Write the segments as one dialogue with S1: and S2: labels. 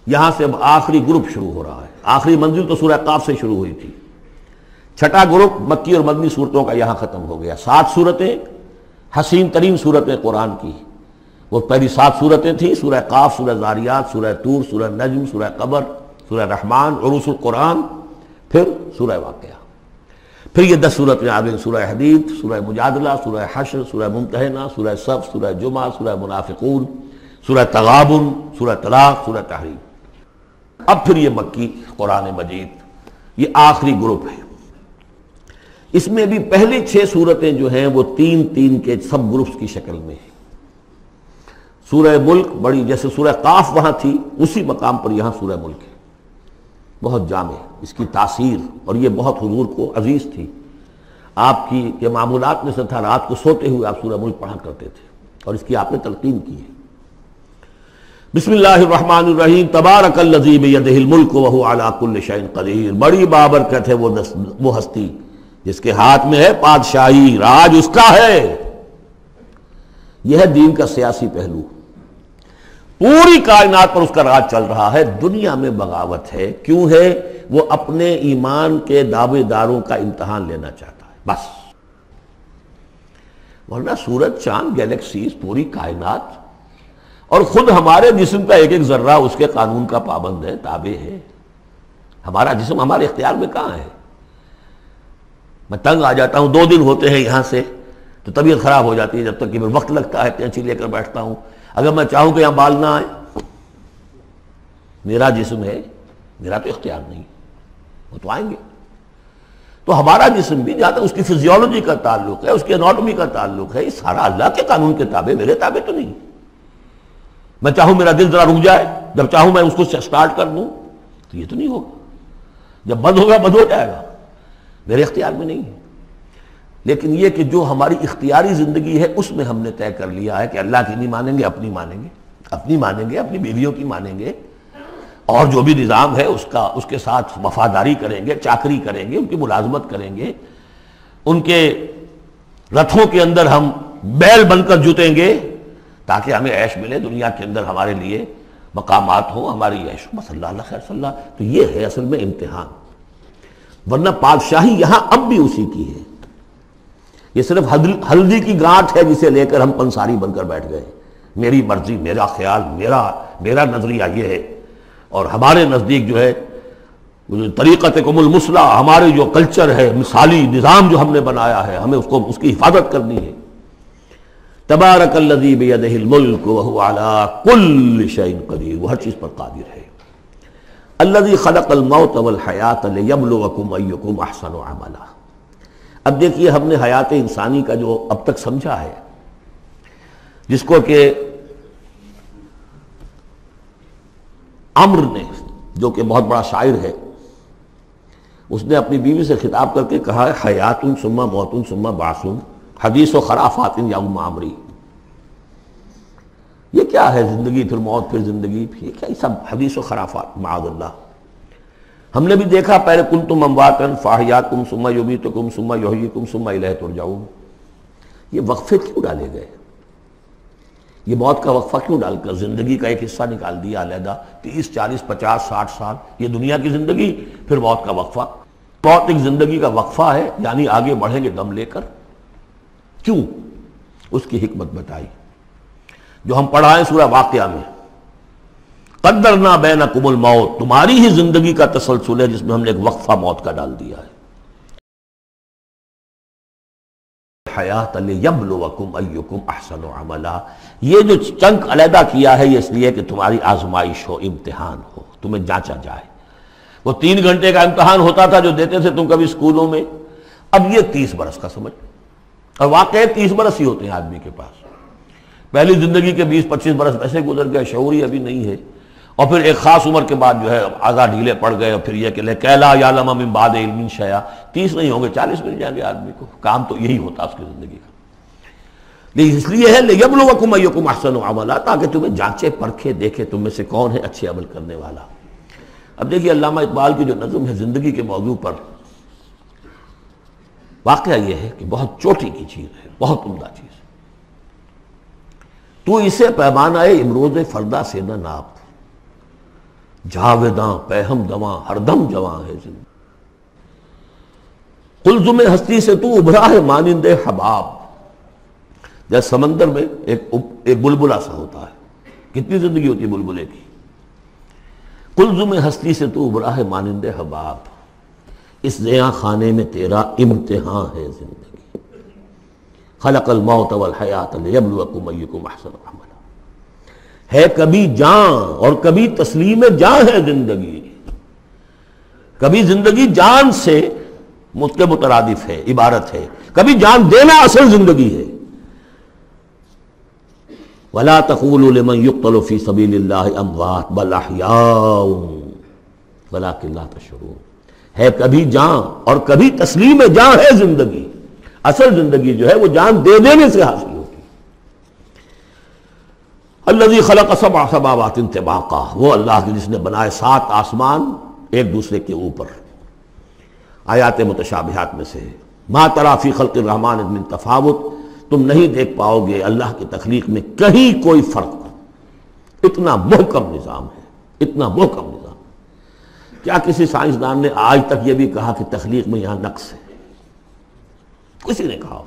S1: یہاں سے اب آخری گروپ شروع ہو رہا ہے. آخری منزل تو سورہ قاف سے شروع ہوئی تھی. چھٹا گروپ مکی اور مدنی صورتوں کا یہاں ختم ہو گیا. 7 صورتیں حسین ترین صورتیں قرآن کی. وہ پہلی 7 صورتیں تھیں: سورہ قاف، سورہ ذاریات، سورہ طور، سورہ نجم، سورہ قمر، سورہ رحمان، عروس القرآن، پھر سورہ واقعہ. پھر یہ 10 صورتیں آ گئیں: سورہ حدید، سورہ مجادلہ، سورہ حشر، سورہ ممتحنہ، سورہ صف، سورہ جمعہ، سورہ منافقون، سورہ تغابن، سورہ طلاق، سورہ تحریم. اب پھر یہ مکی قرآن مجید، یہ آخری گروپ ہے. اس میں بھی پہلی 6 صورتیں جو ہیں وہ 3 کے سب گروپس کی شکل میں ہیں. سورہ ملک بڑی، جیسے سورہ قاف وہاں تھی اسی مقام پر یہاں سورہ ملک ہے. بہت جامع اس کی تاثیر، اور یہ بہت حضور کو عزیز تھی. آپ کی یہ معمولات میں سے تھا، رات کو سوتے ہوئے آپ سورہ ملک پڑھا کرتے تھے، اور اس کی آپ نے تلقین کی ہے. بسم اللہ الرحمن الرحیم. تبارک الذی بیدہ الملک وہو علی کل شیء قدیر. بڑی بابرکت ہے وہ ہستی جس کے ہاتھ میں ہے بادشاہی، راج اس کا ہے. یہ ہے دین کا سیاسی پہلو. پوری کائنات پر اس کا راج چل رہا ہے. دنیا میں بغاوت ہے. کیوں ہے؟ وہ اپنے ایمان کے دعوے داروں کا امتحان لینا چاہتا ہے بس. ورنہ سورج، چاند، گیلیکسیز، پوری کائنات اور خود ہمارے جسم کا ایک ذرہ اس کے قانون کا پابند ہے، تابع ہے. ہمارا جسم ہمارے اختیار میں کہاں ہے؟ میں تنگ آ جاتا ہوں، 2 دن ہوتے ہیں یہاں سے تو طبیعت خراب ہو جاتی ہے، جب تک کہ وقت لگتا ہے کینچی لے کر بیٹھتا ہوں. اگر میں چاہوں کہ یہاں بال نہ آئے، میرا جسم ہے، میرا تو اختیار نہیں، وہ تو آئیں گے. تو ہمارا جسم بھی جہاں تک اس کی فزیولوجی کا تعلق ہے، اس کی اناٹومی کا تعلق ہے، یہ سارا اللہ کے قانون کے تابع، میرے تابع تو نہیں. میں چاہوں میرا دل ذرا رک جائے، جب چاہوں میں اس کو سٹارٹ کر دوں تو یہ تو نہیں ہوگا. جب بند ہوگا بند ہو جائے گا، میرے اختیار میں نہیں ہے. لیکن یہ کہ جو ہماری اختیاری زندگی ہے اس میں ہم نے طے کر لیا ہے کہ اللہ کی نہیں مانیں گے، اپنی مانیں گے، اپنی مانیں گے، اپنی بیویوں کی مانیں گے، اور جو بھی نظام ہے اس کے ساتھ وفاداری کریں گے، چاکری کریں گے، ان کی ملازمت کریں گے، ان کے رتھوں کے اندر ہم بیل بن کر جوتیں گے تاکہ ہمیں عیش ملے، دنیا کے اندر ہمارے لیے مقامات ہوں، ہماری عیش. بس اللہ خیر صلی اللہ. تو یہ ہے اصل میں امتحان. ورنہ بادشاہی یہاں اب بھی اسی کی ہے. یہ صرف ہلدی کی گانٹھ ہے جسے لے کر ہم پنساری بن کر بیٹھ گئے. میری مرضی، میرا خیال، میرا نظریہ یہ ہے. اور ہمارے نزدیک جو ہے طریقتکم المثلی، ہمارے جو کلچر ہے، مثالی نظام جو ہم نے بنایا ہے، ہمیں اس کی حفاظت کرنی ہے. تبارک الذی بیدہ الملک وہو علی کل شیء قدیر. وہ ہر چیز پر قادر ہے. الذی خلق الموت والحیاۃ لیبلوکم ایکم احسن عملا. اب دیکھیے ہم نے حیات انسانی کا جو اب تک سمجھا ہے، جس کو کہ عمر نے، جو کہ بہت بڑا شاعر ہے، اس نے اپنی بیوی سے خطاب کر کے کہا ہے حیات ثم موت ثم بعث حدیث و خرافات یا عمری. یہ کیا ہے؟ زندگی پھر موت پھر زندگی، یہ کیا؟ یہ سب حدیث و خرافات معاذ اللہ. ہم نے بھی دیکھا پہلے کنتم امواتا فاحیاکم ثم یمیتکم ثم یحییکم ثم الیہ ترجعون. یہ وقفے کیوں ڈالے گئے؟ یہ موت کا وقفہ کیوں ڈال کر زندگی کا ایک حصہ نکال دیا علیحدہ؟ 30 40 50 60 سال یہ دنیا کی زندگی، پھر موت کا وقفہ. موت ایک زندگی کا وقفہ ہے، یعنی آگے بڑھیں گے دم لے کر. کیوں؟ اس کی حکمت بتائی جو ہم پڑھائیں سورہ واقعہ میں. قدرنا بینکم الموت، تمہاری ہی زندگی کا تسلسل ہے جس میں ہم نے ایک وقفہ موت کا ڈال دیا ہے. حیات لیبلوکم ایکم احسن عملا. یہ جو چنک علیحدہ کیا ہے یہ اس لیے کہ تمہاری آزمائش ہو، امتحان ہو، تمہیں جانچا جائے. وہ 3 گھنٹے کا امتحان ہوتا تھا جو دیتے تھے تم کبھی اسکولوں میں، اب یہ 30 برس کا سمجھ. اور واقعی 30 برس ہی ہوتے ہیں آدمی کے پاس. پہلی زندگی کے 20 25 برس ویسے گزر گئے، شعوری ابھی نہیں ہے، اور پھر ایک خاص عمر کے بعد جو ہے اعضاء ڈھیلے پڑ گئے، اور پھر یہ کہ لا یعلم من بعد علم شیئا. 30 نہیں ہوں گے، 40 مل جائیں گے آدمی کو. کام تو یہی ہوتا اس کی زندگی کا. لیکن اس لیے ہے لیبلوکم ایکم احسن عملا، تاکہ تمہیں جانچے پرکھے دیکھے تم میں سے کون ہے اچھے عمل کرنے والا. اب دیکھیے علامہ اقبال کی جو نظم ہے زندگی کے موضوع پر، واقعہ یہ ہے کہ بہت چوٹی کی چیز ہے، بہت عمدہ چیز. تو اسے پیمانہ امروز فردا سے نہ ناپ، جاویداں پہم دواں ہر دم جواں ہے زندگی. قلزم ہستی سے تو ابھرا ہے مانند حباب. جیسے سمندر میں ایک بلبلا سا ہوتا ہے. کتنی زندگی ہوتی ہے بلبلے کی. قلزم ہستی سے تو ابھرا ہے مانند حباب. اس زیاں خانے میں تیرا امتحان ہے زندگی. خلق الموت والحیات لیبلوکم ایکم احسن عملا. ہے کبھی جاں اور کبھی تسلیم جاں ہے زندگی. کبھی زندگی جان سے مترادف ہے، عبارت ہے. کبھی جان دینا اصل زندگی ہے. وَلَا تَقُولُوا لِمَنْ يُقْتَلُ فِي سَبِيلِ اللَّهِ أَمْوَاتٌ بَلْ أَحْيَاءٌ وَلَكِنْ لَا تَشْعُرُونَ. ہے کبھی جان اور کبھی تسلیم جان ہے زندگی. اصل زندگی جو ہے وہ جان دے دینے سے حاصل ہوتی. الذی خلق سبع سماوات طباقا. وہ اللہ جس نے بنائے 7 آسمان ایک دوسرے کے اوپر. آیات متشابہات میں سے ما تری فی خلق الرحمن من تفاوت. تم نہیں دیکھ پاؤ گے اللہ کی تخلیق میں کہیں کوئی فرق. اتنا محکم نظام ہے، اتنا محکم نظام. کیا کسی سائنسدان نے آج تک یہ بھی کہا کہ تخلیق میں یہاں نقص ہے؟ کسی نے کہا؟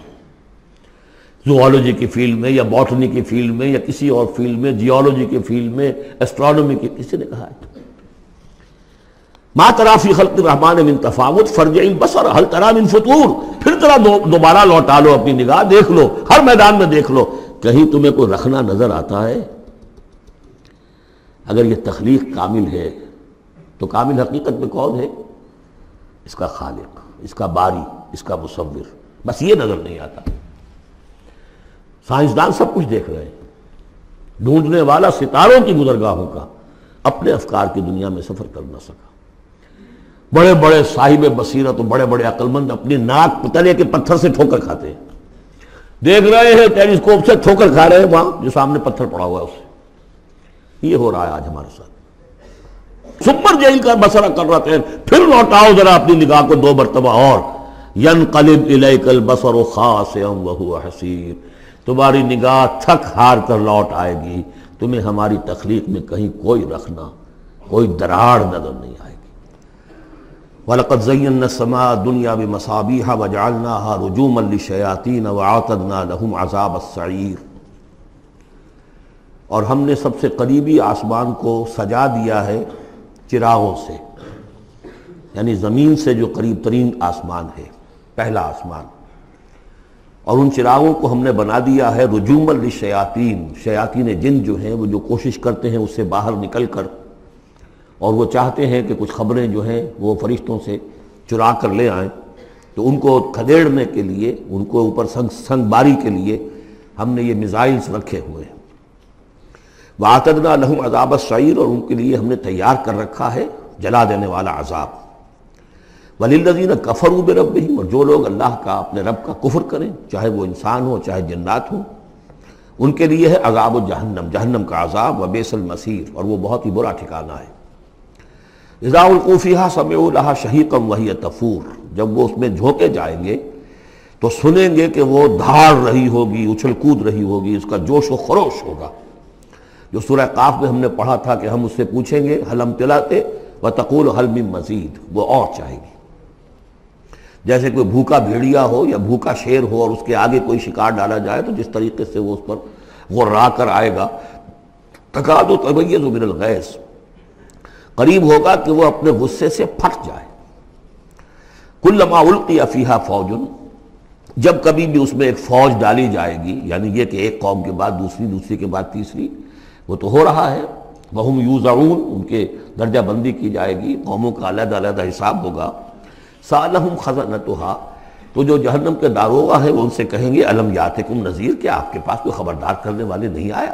S1: زوالوجی کی فیلڈ میں یا باٹنی کی فیلڈ میں یا کسی اور فیلڈ میں، جیولوجی کی فیلڈ میں، ایسٹرونومی کی، کسی نے کہا ہے؟ ما تری فی خلق الرحمن من تفاوت فارجع البصر هل تری من فطور. پھر ذرا دوبارہ لوٹا لو اپنی نگاہ، دیکھ لو، ہر میدان میں دیکھ لو، کہیں تمہیں کوئی رخنا نظر آتا ہے؟ اگر یہ تخلیق کامل ہے تو کامل حقیقت میں کون ہے؟ اس کا خالق، اس کا باری، اس کا مصور. بس یہ نظر نہیں آتا. سائنسدان سب کچھ دیکھ رہے ہیں. ڈھونڈنے والا ستاروں کی گزرگاہوں کا اپنے افکار کی دنیا میں سفر کر نہ سکا. بڑے بڑے صاحب بصیرت و بڑے بڑے عقل مند اپنی ناک تلے کے پتھر سے ٹھوکر کھاتے ہیں. دیکھ رہے ہیں ٹیلیسکوپ سے ٹھوکر کھا رہے ہیں وہاں جو سامنے پتھر پڑا ہوا ہے اس سے. یہ ہو رہا ہے آج ہمارے ساتھ. سپر جیل کا بسرا کر رہتے ہیں. پھر لوٹاؤ ذرا اپنی نگاہ کو 2 مرتبہ اور. ینقلب الیک البصر خاسئا وہو حسیر. تمہاری نگاہ تھک ہار کر لوٹ آئے گی. تمہیں ہماری تخلیق میں کہیں کوئی رخنا، کوئی دراڑ نظر نہیں آئے گی. وَلَقَدْ زَيَّنَّا السَّمَاءَ الدُّنْيَا بِمَصَابِيحَ وَجَعَلْنَاهَا رُجُومًا لِلشَّيَاطِينَ وَأَعْتَدْنَا لَهُمْ عَذَابَ السَّعِيرِ. اور ہم نے سب سے قریبی آسمان کو سجا دیا ہے چراغوں سے، یعنی زمین سے جو قریب ترین آسمان ہے، پہلا آسمان. اور ان چراغوں کو ہم نے بنا دیا ہے رجومًا للشیاطین. شیاطین جن جو ہیں وہ جو کوشش کرتے ہیں اس سے باہر نکل کر، اور وہ چاہتے ہیں کہ کچھ خبریں جو ہیں وہ فرشتوں سے چرا کر لے آئیں، تو ان کو کھدیڑنے کے لیے، ان کو اوپر سنگ باری کے لیے ہم نے یہ میزائلز رکھے ہوئے ہیں. وَأَعْتَدْنَا لَهُمْ عَذَابَ السَّعِيرِ. اور ان کے لیے ہم نے تیار کر رکھا ہے جلا دینے والا عذاب. وَلِلَّذِينَ كَفَرُوا بِرَبِّهِمْ. اور جو لوگ اللہ کا، اپنے رب کا کفر کریں، چاہے وہ انسان ہو چاہے جنات ہوں، ان کے لیے ہے عذاب جہنم، جہنم کا عذاب. وَبِئْسَ الْمَصِيرُ. اور وہ بہت ہی برا ٹھکانہ ہے. اذا القوا فیہا سمعوا لہا شہیقا وہی تفور. جب وہ اس میں جھونکے جائیں گے تو سنیں گے کہ وہ دھاڑ رہی ہوگی، اچھل کود رہی ہوگی، اس کا جوش و خروش ہوگا. جو سورہ قاف میں ہم نے پڑھا تھا کہ ہم اس سے پوچھیں گے حل امتلأت وتقول حل من مزید. وہ اور چاہے گی. جیسے کوئی بھوکا بھیڑیا ہو یا بھوکا شیر ہو اور اس کے آگے کوئی شکار ڈالا جائے تو جس طریقے سے وہ اس پر غرا کر آئے گا، تکاد تمیز من الغیظ. قریب ہوگا کہ وہ اپنے غصے سے پھٹ جائے. کلما القی فیہا فوج. جب کبھی بھی اس میں ایک فوج ڈالی جائے گی، یعنی یہ کہ ایک قوم کے بعد دوسری، دوسری کے بعد تیسری، وہ تو ہو رہا ہے. وہم یوزعون. ان کے درجہ بندی کی جائے گی، قوموں کا علیحدہ علیحدہ حساب ہوگا. سألہم خزنتہا. تو جو جہنم کے داروغہ ہیں وہ ان سے کہیں گے الم یاتکم نذیر. کیا آپ کے پاس کوئی خبردار کرنے والے نہیں آیا؟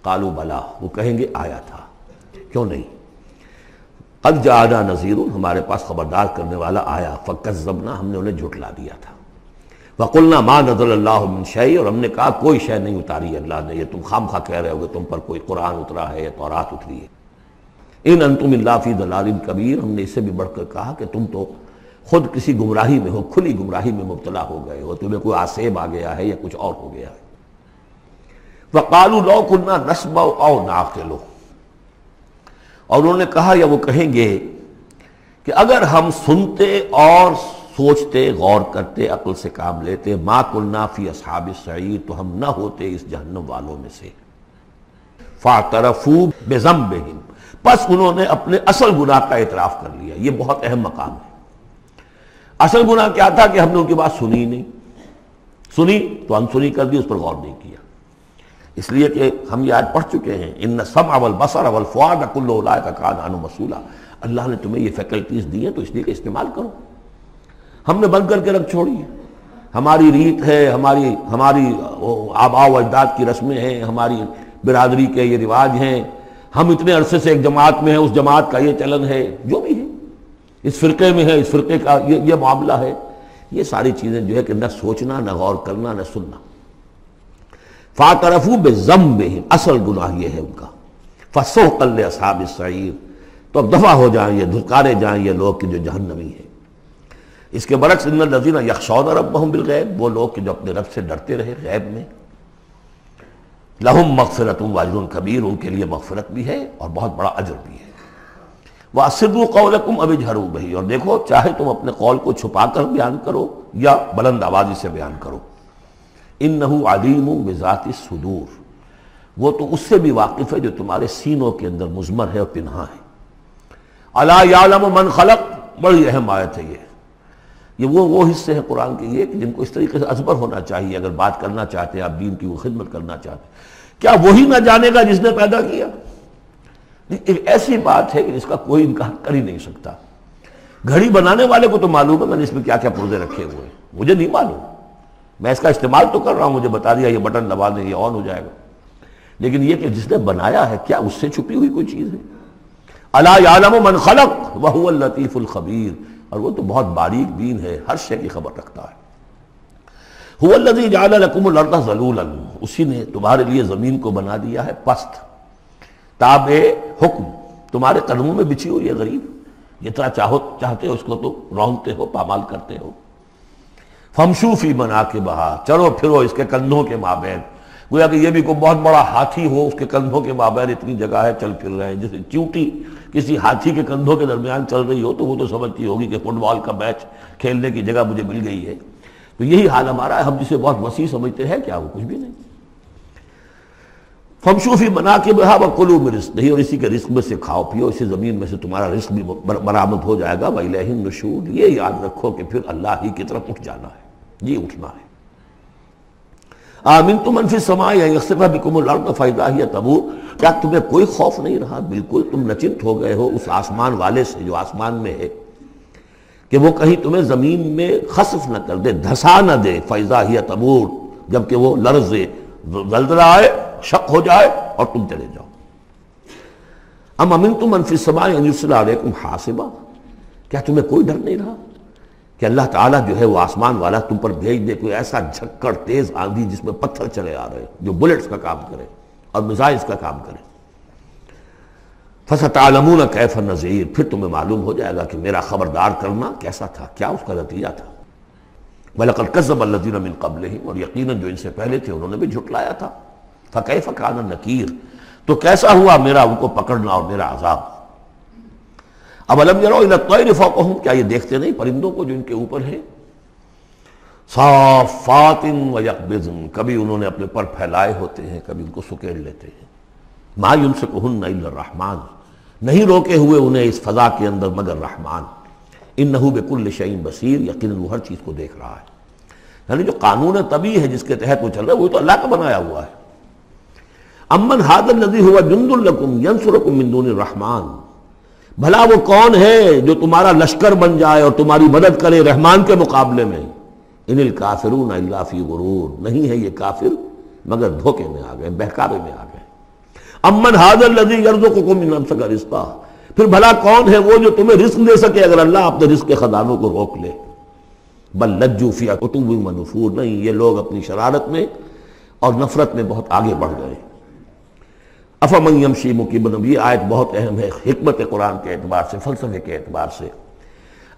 S1: قالوا بلا. وہ کہیں گے آیا تھا. کیوں نہیں؟ قد جاءنا نذیر. ہمارے پاس خبردار کرنے والا آیا. فکذبنا. ہم نے انہیں جھٹلا دیا تھا. وقلنا ما نزل اللہ من شیء. اور ہم نے کہا کوئی شے نہیں اتاری اللہ نے. یہ تم خام خواہ کہہ رہے ہو کہ تم پر کوئی قرآن اترا ہے یا تورات اتری ہے. ان انتم الا فی ضلال کبیر. ہم نے اس سے بھی بڑھ کر کہا کہ تم تو خود کسی گمراہی میں ہو، کھلی گمراہی میں مبتلا ہو گئے ہو. تمہیں کوئی آسیب آ گیا ہے یا کچھ اور ہو گیا ہے. وقالوا لو كنا نسمع او نعقل. اور انہوں نے کہا یا وہ کہیں گے کہ اگر ہم سنتے اور سوچتے، غور کرتے، عقل سے کام لیتے، ما کنا فی اصحاب السعیر، تو ہم نہ ہوتے اس جہنم والوں میں سے۔ فاعترفوا بذنبہم، پس انہوں نے اپنے اصل گناہ کا اعتراف کر لیا۔ یہ بہت اہم مقام ہے۔ اصل گناہ کیا تھا کہ ہم نے ان کی بات سنی ہی نہیں، سنی تو انسنی کر دی، اس پر غور نہیں کیا۔ اس لیے کہ ہم یہ آج پڑھ چکے ہیں، ان السمع والبصر والفؤاد کل اولئک کان عنہ مسئولا۔ اللہ نے تمہیں یہ فیکلٹیز دی ہیں تو اس لیے کہ استعمال کرو۔ ہم نے بند کر کے رکھ چھوڑی ہے۔ ہماری ریت ہے، ہماری آباء و اجداد کی رسمیں ہیں، ہماری برادری کے یہ رواج ہیں، ہم اتنے عرصے سے ایک جماعت میں ہیں، اس جماعت کا یہ چلن ہے، جو بھی ہے، اس فرقے میں ہے، اس فرقے کا یہ معاملہ ہے۔ یہ ساری چیزیں جو ہے کہ نہ سوچنا، نہ غور کرنا، نہ سننا۔ فاعترفوا بذنبہم، اصل گناہ یہ ہے ان کا۔ فسحقا لاصحاب السعیر، تو اب دفع ہو جائیں یہ، دھتکارے جائیں یہ لوگ کہ جو جہنمی ہیں۔ اس کے برعکس ان الذین یخشون ربہم بالغیب، وہ لوگ کہ جو اپنے رب سے ڈرتے رہے غیب میں، لہم مغفرۃ واجر کبیر، ان کے لیے مغفرت بھی ہے اور بہت بڑا اجر بھی ہے۔ واسروا قولکم او اجہروا بہ، اور دیکھو چاہے تم اپنے قول کو چھپا کر بیان کرو یا بلند آوازی سے بیان کرو۔ انہ علیم بذات الصدور، وہ تو اس سے بھی واقف ہے جو تمہارے سینوں کے اندر مضمر ہے اور پنہاں ہے۔ الا یعلم من خلق، بڑی اہم آیت ہے یہ وہ حصے ہیں قرآن کے یہ کہ جن کو اس طریقے سے ازبر ہونا چاہیے اگر بات کرنا چاہتے ہیں، آپ دین کی وہ خدمت کرنا چاہتے ہیں۔ کیا وہی نہ جانے گا جس نے پیدا کیا؟ ایک ایسی بات ہے کہ جس کا کوئی انکار کر ہی نہیں سکتا۔ گھڑی بنانے والے کو تو معلوم ہے میں نے اس میں کیا کیا پرزے رکھے ہوئے ہیں، مجھے نہیں معلوم، میں اس کا استعمال تو کر رہا ہوں، مجھے بتا دیا یہ بٹن دبا دیں یہ آن ہو جائے گا، لیکن یہ کہ جس نے بنایا ہے کیا اس سے چھپی ہوئی کوئی چیز ہے؟ الا یعلم من خلق وهو اللطیف الخبیر، اور وہ تو بہت باریک بین ہے، ہر شے کی خبر رکھتا ہے۔ هو الذی جعل لکم الارض ذلولا، اسی نے تمہارے لیے زمین کو بنا دیا ہے پست، تابع حکم، تمہارے قدموں میں بچھی ہوئی ہے غریب، جتنا چاہتے ہو اس کو تو رونتے ہو، پامال کرتے ہو۔ فامشوا فی مناکبہا، چلو پھرو اس کے کندھوں کے مابین، گویا کہ یہ بھی کوئی بہت بڑا ہاتھی ہو، اس کے کندھوں کے مابین اتنی جگہ ہے، چل پھر رہے ہیں۔ جیسے چیونٹی کسی ہاتھی کے کندھوں کے درمیان چل رہی ہو تو وہ تو سمجھتی ہوگی کہ فٹ بال کا میچ کھیلنے کی جگہ مجھے مل گئی ہے۔ تو یہی حال ہمارا ہے، ہم جسے بہت وسیع سمجھتے ہیں کیا وہ کچھ بھی نہیں۔ فامشوا فی مناکبہا وکلوا من رزقہ، اور اسی کے رزق میں سے کھاؤ پیو، اسی زمین میں سے تمہارا رزق بھی برآمد ہو جائے گا۔ وإلیہ النشور، یہ یاد رکھو کہ پھر اللہ ہی کی طرف اٹھ جانا ہے، جی اٹھنا ہے۔ آمنتم من فی السماء ان یخسف بکم الارض فاذا ہی تمور، کیا تمہیں کوئی خوف نہیں رہا؟ بالکل تم نچنت ہو گئے ہو اس آسمان والے سے جو آسمان میں ہے کہ وہ کہیں تمہیں زمین میں خسف نہ کر دے، دھسا نہ دے، فاذا ہی تمور، جبکہ وہ لرزے، زلزلہ آئے، شق ہو جائے اور تم چلے جاؤ۔ ام امنتم من فی السماء ان یرسل علیکم حاصبا، کیا تمہیں کوئی ڈر نہیں رہا کہ اللہ تعالیٰ جو ہے وہ آسمان والا تم پر بھیج دے کوئی ایسا جھکڑ تیز آندھی جس میں پتھر چلے آ رہے جو بلٹس کا کام کرے اور میزائلز کا کام کرے؟ فَسَتَعْلَمُونَ كَيْفَ النَّذِيرُ، پھر تمہیں معلوم ہو جائے گا کہ میرا خبردار کرنا کیسا تھا، کیا اس کا نتیجہ تھا۔ وَلَقَدْ كَذَّبَ الَّذِينَ مِن قَبْلِهِمْ، اور یقیناً جو ان سے پہلے تھے انہوں نے بھی جھٹلایا تھا۔ فَكَيْفَ كَانَ نَكِيرٌ، تو کیسا ہوا میرا ان کو پکڑنا اور میرا عذاب۔ اَوَلَمْ يَرَوْا إِلَى الطَّيْرِ فَوْقَهُمْ، کیا یہ دیکھتے نہیں پرندوں کو جو ان کے اوپر ہیں؟ صَافَّاتٍ وَيَقْبِضْنَ، کبھی انہوں نے اپنے پر پھیلائے ہوتے ہیں، کبھی ان کو سکیڑ لیتے ہیں۔ مَا يُمْسِكُهُنَّ إِلَّا الرَّحْمَنُ، نہیں روکے ہوئے انہیں اس فضا کے اندر مگر رحمان۔ إِنَّهُ بِكُلِّ شَيْءٍ بَصِيرٌ، یقیناً وہ ہر چیز کو دیکھ رہا ہے۔ یعنی جو قانون طبیعی ہے جس کے تحت وہ چل رہا ہے وہ تو اللہ کا بنایا ہوا ہے۔ امن ھذا الذی ھو جند لکم ینصرکم من دون الرحمن، بھلا وہ کون ہے جو تمہارا لشکر بن جائے اور تمہاری مدد کرے رحمان کے مقابلے میں؟ ان الکافرون الا فی غرور، نہیں ہے یہ کافر مگر دھوکے میں آ گئے، بہکاوے میں آ گئے۔ امن ھذا الذی یرزقکم من امسک رزقہ، پھر بھلا کون ہے وہ جو تمہیں رزق دے سکے اگر اللہ اپنے رزق کے خزانوں کو روک لے؟ بل لجوا فی عتو ونفور، نہیں یہ لوگ اپنی شرارت میں اور نفرت میں بہت آگے بڑھ گئے۔ افمن یمشی مکبا، یہ آیت بہت اہم ہے حکمت قرآن کے اعتبار سے، فلسفے کے اعتبار سے۔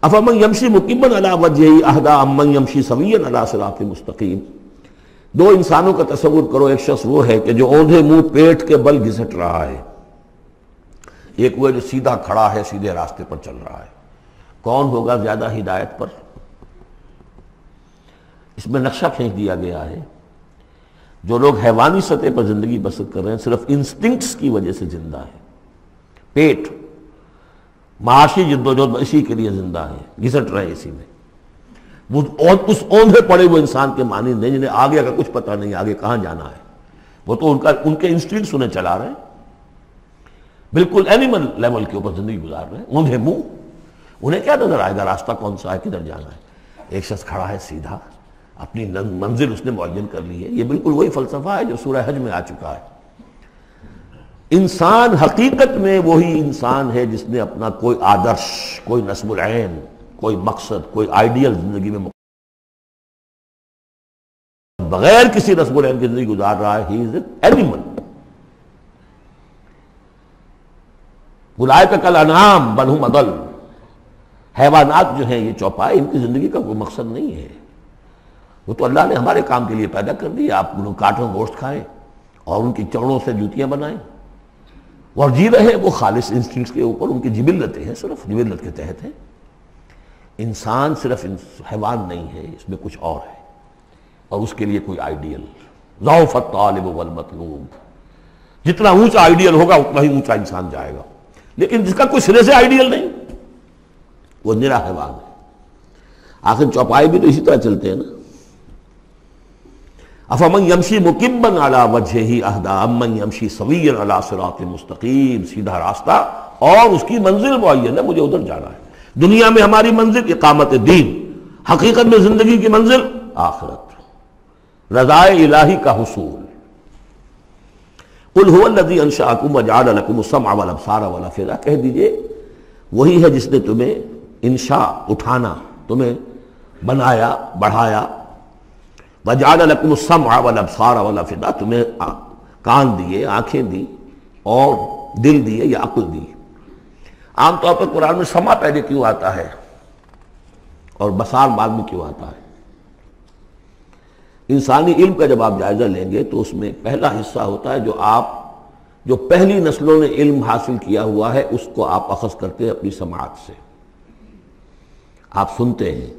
S1: افمن یمشی مکبا علی وجہہ اہدی امن یمشی سویا علی صراط مستقیم، دو انسانوں کا تصور کرو، ایک شخص وہ ہے کہ جو اوندھے منہ پیٹ کے بل گھسٹ رہا ہے، ایک وہ جو سیدھا کھڑا ہے، سیدھے راستے پر چل رہا ہے۔ کون ہوگا زیادہ ہدایت پر؟ اس میں نقشہ کھینچ دیا گیا ہے، جو لوگ حیوانی سطح پر زندگی بسر کر رہے ہیں صرف انسٹنکٹس کی وجہ سے زندہ ہیں، پیٹ، معاشی جدوجہد اسی کے لیے زندہ ہیں، گھسٹ رہے ہیں اسی میں، وہ اس اوندھے پڑے ہوئے انسان کے معنی نہیں جنہیں آگے کا کچھ پتہ نہیں آگے کہاں جانا ہے، وہ تو ان کے انسٹنکٹس انہیں چلا رہے ہیں، بالکل اینیمل لیول کے اوپر زندگی گزار رہے ہیں، اوندھے منہ، انہیں کیا نظر آئے گا راستہ کون سا ہے، کدھر جانا ہے؟ ایک شخص کھڑا ہے سیدھا، اپنی منزل اس نے معین کر لی ہے۔ یہ بالکل وہی فلسفہ ہے جو سورہ حج میں آ چکا ہے۔ انسان حقیقت میں وہی انسان ہے جس نے اپنا کوئی آدرش، کوئی نصب العین، کوئی مقصد، کوئی آئیڈیل زندگی میں بغیر کسی نصب العین کی زندگی گزار رہا ہے۔ ہی از این اینیمل، اولئک کالانعام بل ھم اضل۔ حیوانات جو ہیں یہ چوپائے، ان کی زندگی کا کوئی مقصد نہیں ہے، وہ تو اللہ نے ہمارے کام کے لیے پیدا کر دی۔ آپ کاٹوں گوشت کھائیں اور ان کی چمڑوں سے جوتیاں بنائیں اور جی رہے ہیں وہ خالص انسٹنکٹس کے اوپر، ان کی جبلتیں ہیں، صرف جبلت کے تحت ہیں۔ انسان صرف حیوان نہیں ہے، اس میں کچھ اور ہے، اور اس کے لیے کوئی آئیڈیل۔ ضعف الطالب والمطلوب، جتنا اونچا آئیڈیل ہوگا اتنا ہی اونچا انسان جائے گا، لیکن جس کا کوئی سرے سے آئیڈیل نہیں وہ نرا حیوان ہے۔ آخر چوپائے بھی تو اسی طرح چلتے ہیں نا۔ افمن یمشی مکبا علی وجہہ اہدی امن یمشی سویا علی صراط مستقیم، سیدھا راستہ اور اس کی منزل معین ہے، مجھے ادھر جانا ہے۔ دنیا میں ہماری منزل اقامت دین، حقیقت میں زندگی کی منزل آخرت، رضائے الہی کا حصول۔ قل ھو الذی انشأکم وجعل لکم السمع والابصار والافئدہ، کہہ دیجئے وہی ہے جس نے تمہیں انشاء، اٹھانا، تمہیں بنایا، بڑھایا، وجعل لکم السمع والابصار والافئدہ، تمہیں کان دیے، آنکھیں دی اور دل دیے یا عقل دی۔ عام طور پر قرآن میں سمع پہلے کیوں آتا ہے اور بصار بعد میں کیوں آتا ہے؟ انسانی علم کا جب آپ جائزہ لیں گے تو اس میں پہلا حصہ ہوتا ہے جو پہلی نسلوں نے علم حاصل کیا ہوا ہے، اس کو آپ اخذ کرتے ہیں اپنی سماعت سے۔ آپ سنتے ہیں،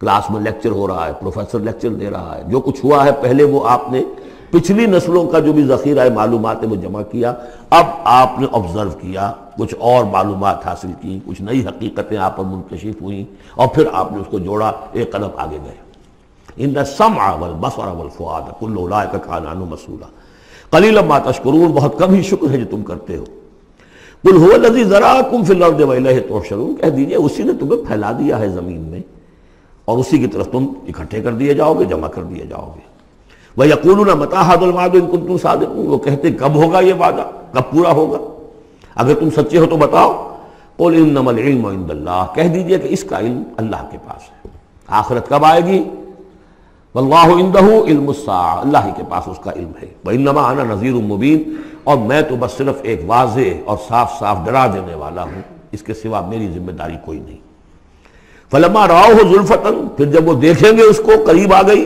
S1: کلاس میں لیکچر ہو رہا ہے، پروفیسر لیکچر دے رہا ہے، جو کچھ ہوا ہے پہلے وہ آپ نے پچھلی نسلوں کا جو بھی ذخیرہ معلومات ہے وہ جمع کیا، اب آپ نے آبزرو کیا، کچھ اور معلومات حاصل کی، کچھ نئی حقیقتیں آپ پر منکشف ہوئیں، اور پھر آپ نے اس کو جوڑا، ایک قدم آگے گئے۔ ان السمع والبصر والفؤاد کل اولئک کان عنہ مسئولا قلیلا ما تشکرون، بہت کم ہی شکر ہے جو تم کرتے ہو۔ قل ھو الذی ذرأکم فی الارض والیہ تحشرون، کہہ دیجئے اسی نے تمہیں پھیلا دیا ہے زمین میں اور اسی کی طرف تم اکٹھے کر دیے جاؤ گے، جمع کر دیے جاؤ گے۔ وَيَقُولُونَ مَتَىٰ هَٰذَا الْوَعْدُ إِن كُنتُمْ صَادِقِينَ، وہ کہتے کب ہوگا یہ وعدہ، کب پورا ہوگا، اگر تم سچے ہو تو بتاؤ۔ قُلْ إِنَّمَا الْعِلْمُ عِندَ اللَّهِ، کہہ دیجئے کہ اس کا علم اللہ کے پاس ہے۔ آخرت کب آئے گی؟ وَاللَّهُ عِندَهُ عِلْمُ السَّاعَةِ، اللہ ہی کے پاس اس کا علم ہے۔ وَإِنَّمَا أَنَا نَذِيرٌ مُّبِينٌ، اور میں تو بس صرف ایک واضح اور صاف صاف ڈرا دینے والا ہوں، اس کے سوا میری ذمہ داری کوئی نہیں۔ فَلَمَّا رَأَوْهُ زُلْفَةً، پھر جب وہ دیکھیں گے اس کو، قریب آ گئی،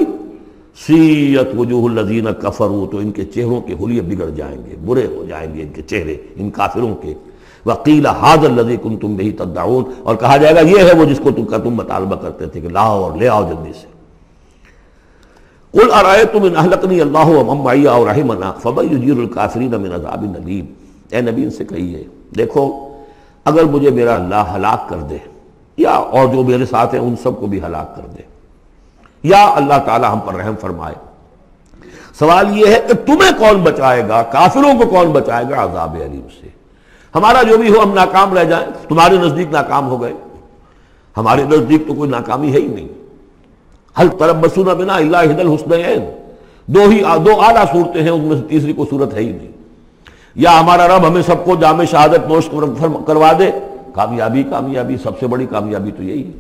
S1: سیئت وجوہ الذین کفروا، تو ان کے چہروں کے حلیے بگڑ جائیں گے، برے ہو جائیں گے ان کے چہرے، ان کافروں کے۔ وقیل ھذا الذی کنتم بہ تدعون، اور کہا جائے گا یہ ہے وہ جس کو تم مطالبہ کرتے تھے کہ لاؤ اور لے آؤ جلدی سے۔ قل ارأیتم ان اہلکنی اللہ ومن معی او رحمنا فمن یجیر الکافرین من عذاب الیم، اے نبی ان سے کہیے دیکھو اگر مجھے میرا اللہ ہلاک کر دے، یا اور جو میرے ساتھ ہیں ان سب کو بھی ہلاک کر دے، یا اللہ تعالی ہم پر رحم فرمائے، سوال یہ ہے کہ تمہیں کون بچائے گا، کافروں کو کون بچائے گا عذاب علیم سے؟ ہمارا جو بھی ہو ہم ناکام رہ جائیں، تمہارے نزدیک ناکام ہو گئے، ہمارے نزدیک تو کوئی ناکامی ہے ہی نہیں۔ حل تربصون بنا الا احدی الحسنیین، دو اعلیٰ صورتیں ہیں، ان میں سے تیسری کوئی صورت ہے ہی نہیں۔ یا ہمارا رب ہمیں سب کو جام شہادت نوش کروا دے، کامیابی سب سے بڑی کامیابی تو یہی ہے،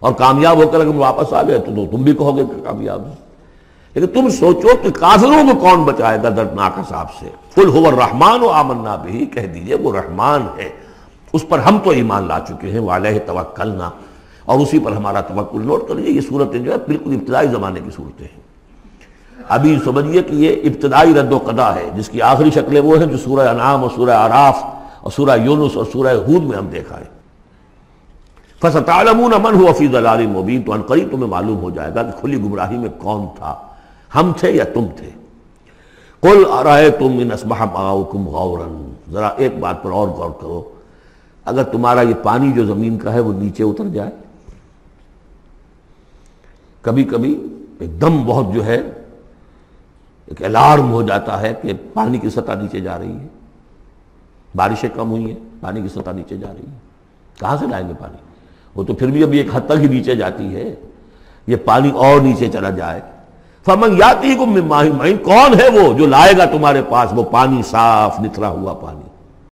S1: اور کامیاب ہو کر اگر واپس آ گئے تو تم بھی کہو گے کہ کامیاب ہے۔ لیکن تم سوچو کہ کافروں کو کون بچائے گا دردناک عذاب سے؟ قل ھو الرحمن آمنا بہ، کہہ دیجئے وہ رحمان ہے، اس پر ہم تو ایمان لا چکے ہیں، وعلیہ توکلنا، اور اسی پر ہمارا توکل۔ نوٹ کر لیجیے یہ صورتیں جو ہے بالکل ابتدائی زمانے کی صورتیں ہیں۔ ابھی سمجھیے کہ یہ ابتدائی رد و قضا ہے، جس کی آخری شکلیں وہ ہیں جو سورہ انعام اور سورہ اعراف اور سورہ یونس اور سورہ ہود میں ہم دیکھا ہے. فَسَتَعْلَمُونَ مَنْ هُوَ فِي ضَلَالٍ مُبِينٍ، تو عنقریب تمہیں معلوم ہو جائے گا کہ کھلی گمراہی میں کون تھا، ہم تھے یا تم تھے. قُلْ أَرَأَيْتُمْ إِنْ أَصْبَحَ مَاؤُكُمْ غَوْرًا، ذرا ایک بات پر اور غور کرو، اگر تمہارا یہ پانی جو زمین کا ہے وہ نیچے اتر جائے، کبھی کبھی ایک دم بہت جو ہے ایک الارم ہو جاتا ہے کہ پانی کی سطح نیچے جا رہی ہے، بارشیں کم ہوئی ہیں، پانی کی سطح نیچے جا رہی ہے، کہاں سے لائیں گے پانی؟ وہ تو پھر بھی ابھی ایک حد تک ہی نیچے جاتی ہے، یہ پانی اور نیچے چلا جائے. فَمَنْ يَأْتِيكُم مِّن مَّاءٍ مَّعِينٍ، کون ہے وہ جو لائے گا تمہارے پاس وہ پانی صاف نتھرا ہوا پانی؟